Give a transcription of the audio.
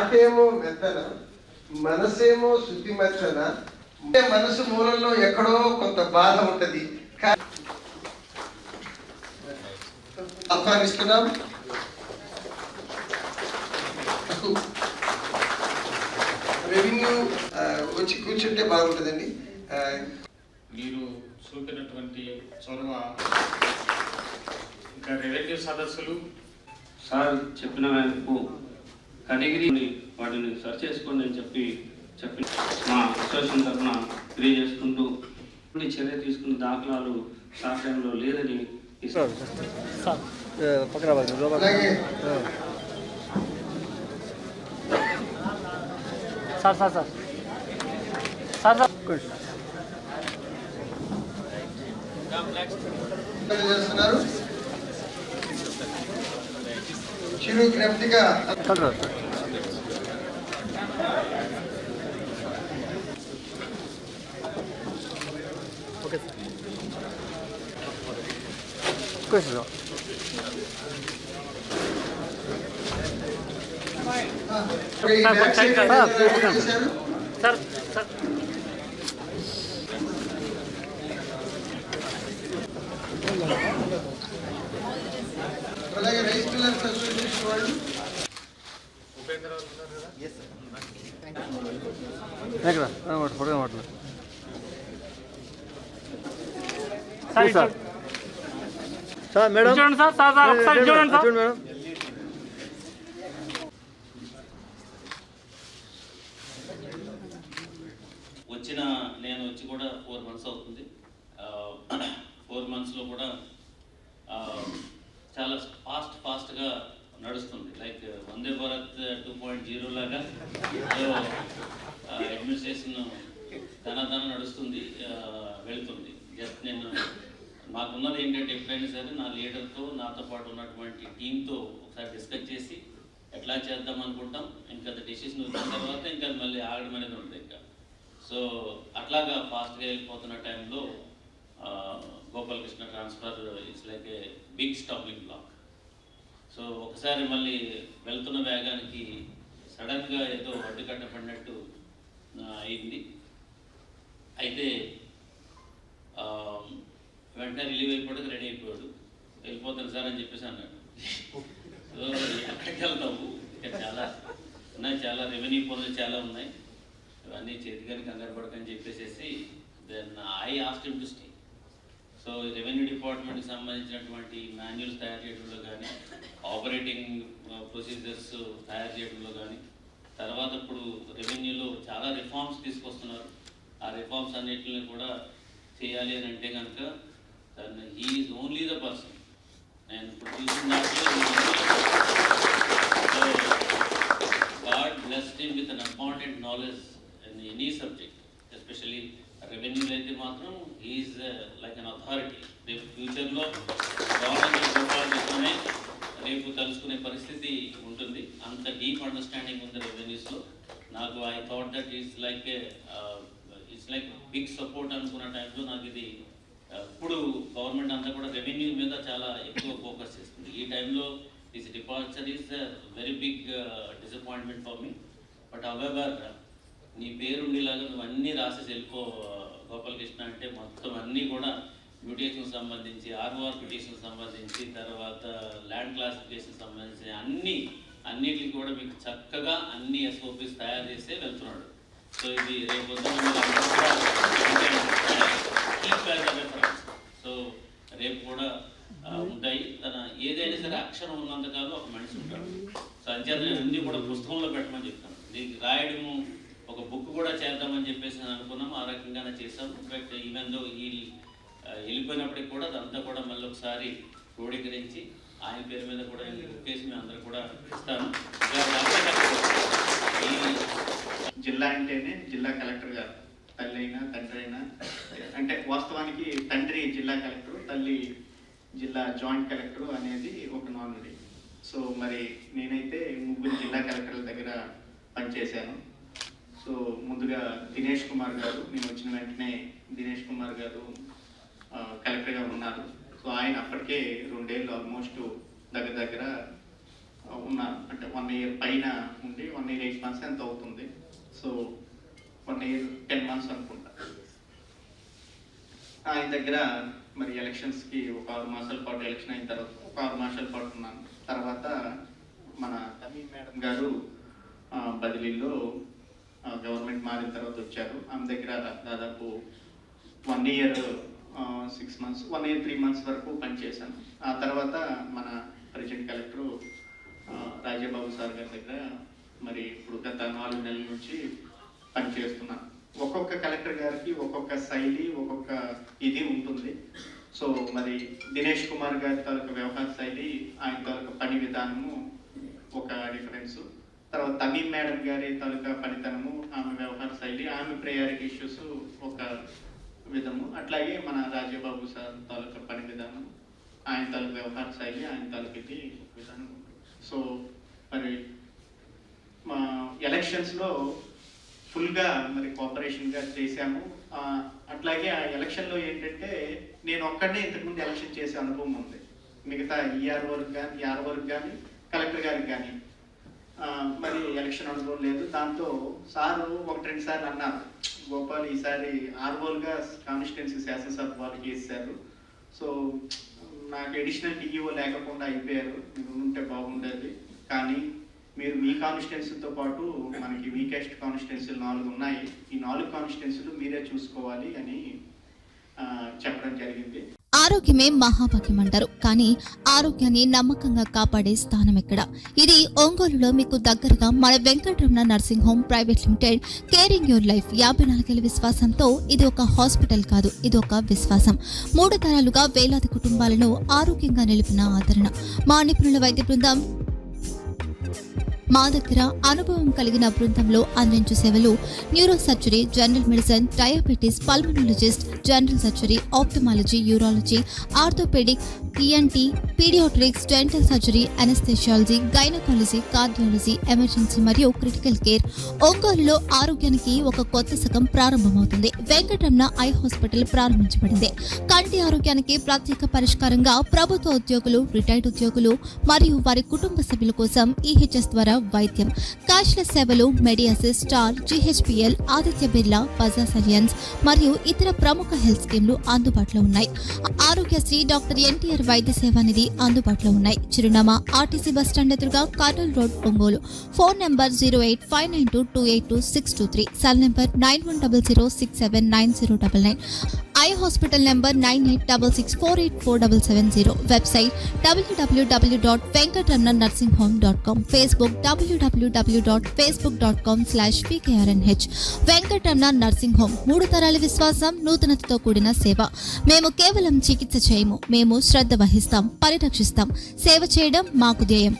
మాటేమో మెత్తన, మనసేమో శుద్ధిమచ్చన. మనసు మూలంలో ఎక్కడో కొంత బాధ ఉంటది. ఆహ్వానిస్తున్నాం. రెవెన్యూ వచ్చి కూర్చుంటే బాగుంటుందండి. మీరు చూపినటువంటి చొరవ, ఇంకా రెవెన్యూ సదస్సులు సార్ చెప్పిన వైపు కడిగిరి వాటిని సర్చ్ చేసుకోండి అని చెప్పి మా అసోసియేషన్ తరఫున తెలియజేసుకుంటూ చర్య తీసుకున్న దాఖలాలు సాక్ష్యంలో లేదని చేస్తున్నారు. చిరు జ్ఞప్తిగా అలాగే రైస్ మిల్లర్స్ అసోసియేషన్ వాళ్ళు సార్ మేడం చూడండి సార్ ఒకసారి చూడండి సార్ మేడం. నేను వచ్చి కూడా 4 months అవుతుంది. 4 monthsలో కూడా చాలా ఫాస్ట్గా నడుస్తుంది. లైక్ వందే భారత్ 2.0 లాగా అడ్మినిస్ట్రేషన్ ధన నడుస్తుంది, వెళుతుంది. జస్ట్ నేను మాకున్నది ఏంటంటే ఎప్పుడైనా సరే నా లీడర్తో, నాతో పాటు ఉన్నటువంటి టీంతో ఒకసారి డిస్కస్ చేసి ఎట్లా చేద్దాం అనుకుంటాం. ఇంకా డెసిషన్ వచ్చిన తర్వాత ఇంకా మళ్ళీ ఆగడం అనేది ఉంటుంది. ఇంకా సో అట్లాగా ఫాస్ట్గా వెళ్ళిపోతున్న టైంలో Gopalakrishna transfer it's like a big stapling block. So ఒకసారి మళ్ళీ వెళ్తున్న వేగానికి సడన్గా ఏదో అడ్డుకట్ట పడినట్టు అయింది. అయితే వెంటనే రిలీవ్ అయిపోవడానికి రెడీ అయిపోయాడు. వెళ్ళిపోతాను సార్ అని చెప్పేసి అన్నాడు. సో ఎక్కడికి వెళ్తాము, ఇంకా చాలా రెవెన్యూ పనులు చాలా ఉన్నాయి, ఇవన్నీ చేతికని కంగారు పడకని చెప్పేసి then I asked him to stay. So revenue డిపార్ట్మెంట్కి సంబంధించినటువంటి మాన్యువల్స్ తయారు చేయడంలో కానీ, ఆపరేటింగ్ ప్రొసీజర్స్ తయారు చేయడంలో కానీ, తర్వాత ఇప్పుడు రెవెన్యూలో చాలా రిఫార్మ్స్ తీసుకొస్తున్నారు. ఆ రిఫార్మ్స్ అన్నిటిని కూడా చేయాలి అని అంటే కనుక he is only the person. నేను ఇప్పుడు చూసిన God blessed him with an abundant knowledge in any subject, especially రెవెన్యూలో అయితే మాత్రం ఈజ్ లైక్ అన్ అథారిటీ. రేపు ఫ్యూచర్లో గవర్నమెంట్ రేపు తెలుసుకునే పరిస్థితి ఉంటుంది. అంత డీప్ అండర్స్టాండింగ్ ఉంది రెవెన్యూస్లో. నాకు I thought that is like it's like big support అనుకున్న టైంలో నాకు ఇది ఇప్పుడు గవర్నమెంట్ అంతా కూడా రెవెన్యూ మీద చాలా ఎక్కువ ఫోకస్ చేస్తుంది. ఈ టైంలో this departure is very big disappointment for me. But however నీ పేరుండేలాగా నువ్వు అన్నీ రాసేసి వెళ్ళిపో గోపాలకృష్ణ అంటే మొత్తం అన్నీ కూడా మ్యూటేషన్ సంబంధించి, ఆర్ఓఆర్ పిటిషన్ సంబంధించి, తర్వాత ల్యాండ్ క్లాసిఫికేషన్ సంబంధించి అన్నిటికి కూడా మీకు చక్కగా అన్ని ఎస్ఓపీస్ తయారు చేసే వెళ్తున్నాడు. సో ఇది రేపు సో రేపు కూడా ఉంటాయి. తన ఏదైనా సరే అక్షరం ఉన్నంతకాలం ఒక మనిషి ఉంటాడు. సో అంచేత నేను అన్నీ కూడా పుస్తకంలో పెట్టమని చెప్తాను. దీనికి రాయడము ఒక బుక్ కూడా చేద్దామని చెప్పేసి అనుకున్నాము. ఆ రకంగానే చేసాము. బట్ ఈవెన్ దో వెళ్ళిపోయినప్పటికి కూడా అదంతా కూడా మళ్ళీ ఒకసారి క్రోడీకరించి ఆయన పేరు మీద కూడా బుక్ చేసి మేము అందరూ కూడా ఇస్తాను. జిల్లా అంటేనే జిల్లా కలెక్టర్ గారు, తల్లి అయినా తండ్రి అయినా, అంటే వాస్తవానికి తండ్రి జిల్లా కలెక్టర్, తల్లి జిల్లా జాయింట్ కలెక్టర్ అనేది ఒక నానుడి. సో మరి నేనైతే 3 జిల్లా కలెక్టర్ల దగ్గర పనిచేశాను. సో ముందుగా దినేష్ కుమార్ గారు, నేను వచ్చిన వెంటనే దినేష్ కుమార్ గారు కలెక్టర్గా ఉన్నారు. సో ఆయన అప్పటికే 2 ఏళ్ళు ఆల్మోస్ట్ దగ్గర ఉన్నాను. అంటే 1 year పైన ఉండి 1 year 8 months ఎంత అవుతుంది. సో 1 year 10 months అనుకుంటా. ఆయన దగ్గర మరి ఎలక్షన్స్కి ఒక 6 మాసాల పాటు ఎలక్షన్ అయిన తర్వాత ఒక 6 మాసాల పాటు ఉన్నాను. తర్వాత మన తమీ మేడం గారు బదిలీలో గవర్నమెంట్ మారిన తర్వాత వచ్చారు. ఆమె దగ్గర దాదాపు 1 year 6 months 1 year 3 months వరకు పనిచేశాను. ఆ తర్వాత మన ప్రెసిడెంట్ కలెక్టర్ రాజబాబు సార్ గారి దగ్గర మరి ఇప్పుడు గత 4 నెలల నుంచి పనిచేస్తున్నాను. ఒక్కొక్క కలెక్టర్ గారికి ఒక్కొక్క శైలి ఒక్కొక్క ఇది ఉంటుంది. సో మరి దినేష్ కుమార్ గారి తాలూకా వ్యవహార శైలి, ఆయన తాలూకా పని విధానము ఒక డిఫరెన్స్. తర్వాత తమీం మేడం గారి తాలూకా పనితనము, ఆమె వ్యవహార శైలి, ఆమె ప్రయారిటీ ఇష్యూస్ ఒక విధము. అట్లాగే మన రాజబాబు సార్ తాలూకా పని విధానం, ఆయన తాలూకా వ్యవహార శైలి, ఆయన తాలూకా ఇది విధానం ఉంటుంది. సో మరి మా ఎలక్షన్స్లో ఫుల్గా మరి కోఆపరేషన్గా చేశాము. అట్లాగే ఆ ఎలక్షన్లో ఏంటంటే నేను ఒక్కడనే ఇంతకుముందు ఎలక్షన్ చేసే అనుభవం ఉంది. మిగతా ఈఆర్ఓలకు కానీ కలెక్టర్ గారికి కానీ మరి ఎలక్షన్ అనుభవం లేదు. దాంతో సారు 1-2 సార్లు అన్నారు, గోపాల్ ఈసారి ఆర్ఓలుగా కాన్స్టిట్యున్సీ శాసనసభ వాళ్ళకి వేసారు. సో నాకు అడిషనల్ డిఈఓ లేకుండా అయిపోయారు, మీరు ఉంటే బాగుండేది. కానీ మీరు మీ కాన్స్టిట్యున్సీతో పాటు మనకి వీకెస్ట్ కాన్స్టిట్యున్సీలు 4 ఉన్నాయి, ఈ 4 కాన్స్టిట్యున్సీలు మీరే చూసుకోవాలి అని చెప్పడం జరిగింది. ఆరోగ్యమే మహాభాగ్యం అంటారు, కానీ ఆరోగ్యాన్ని నమ్మకంగా కాపాడే స్థానం ఎక్కడ? ఇది ఒంగోలులో మీకు దగ్గరగా మన Venkataramana nursing home private limited. Caring your life 54 ఏళ్ల విశ్వాసంతో ఇది ఒక హాస్పిటల్ కాదు, ఇది ఒక విశ్వాసం. 3 తరాలుగా వేలాది కుటుంబాలను ఆరోగ్యంగా నిలిపిన ఆదరణ. మా నిపుణుల వైద్య బృందం మా దగ్గర అనుభవం కలిగిన బృందంలో అందించే సేవలు neuro surgery, general medicine, diabetes, pulmonologist, general surgery, ophthalmology, urology, orthopaedic, ENT, paediatrics, dental surgery, anaesthesiology, gynaecology, cardiology, emergency మరియు క్రిటికల్ కేర్. ఒంగోలులో ఆరోగ్యానికి ఒక కొత్త శకం ప్రారంభమవుతుంది. వెంకటరమణ ఐ హాస్పిటల్ ప్రారంభించబడింది. కంటి ఆరోగ్యానికి ప్రత్యేక పరిష్కారంగా ప్రభుత్వ ఉద్యోగులు, రిటైర్డ్ ఉద్యోగులు మరియు వారి కుటుంబ సభ్యుల కోసం ఈహెచ్ఎస్ ద్వారా వైద్యం, క్యాష్లెస్ సేవలు, మెడియాసిస్, స్టార్, జీహెచ్పిఎల్, ఆదిత్య బిర్లా, బజాజ్ అలియన్స్ మరియు ఇతర ప్రముఖ హెల్త్ స్కీమ్లు అందుబాటులో ఉన్నాయి. ఆరోగ్యశ్రీ, డాక్టర్ ఎన్టీఆర్ వైద్య సేవా నిధి అందుబాటులో ఉన్నాయి. చిరునామా ఆర్టీసీ బస్టాండ్ ఎదురుగా, Kurnool road, Ongole. Phone number 08592282623, cell number 9100679099, eye hospital number 9866484770, website www.venkatramanarsinghome.com, Facebook www.facebook.com/pkrnh. Venkataramana nursing home 3 తరాల విశ్వాసం, నూతనతతో కూడిన సేవ. మేము కేవలం చికిత్స చేయము, మేము శ్రద్ధ వహిస్తాం, పరిరక్షిస్తాం. సేవ చేయడం మాకు ధ్యేయం.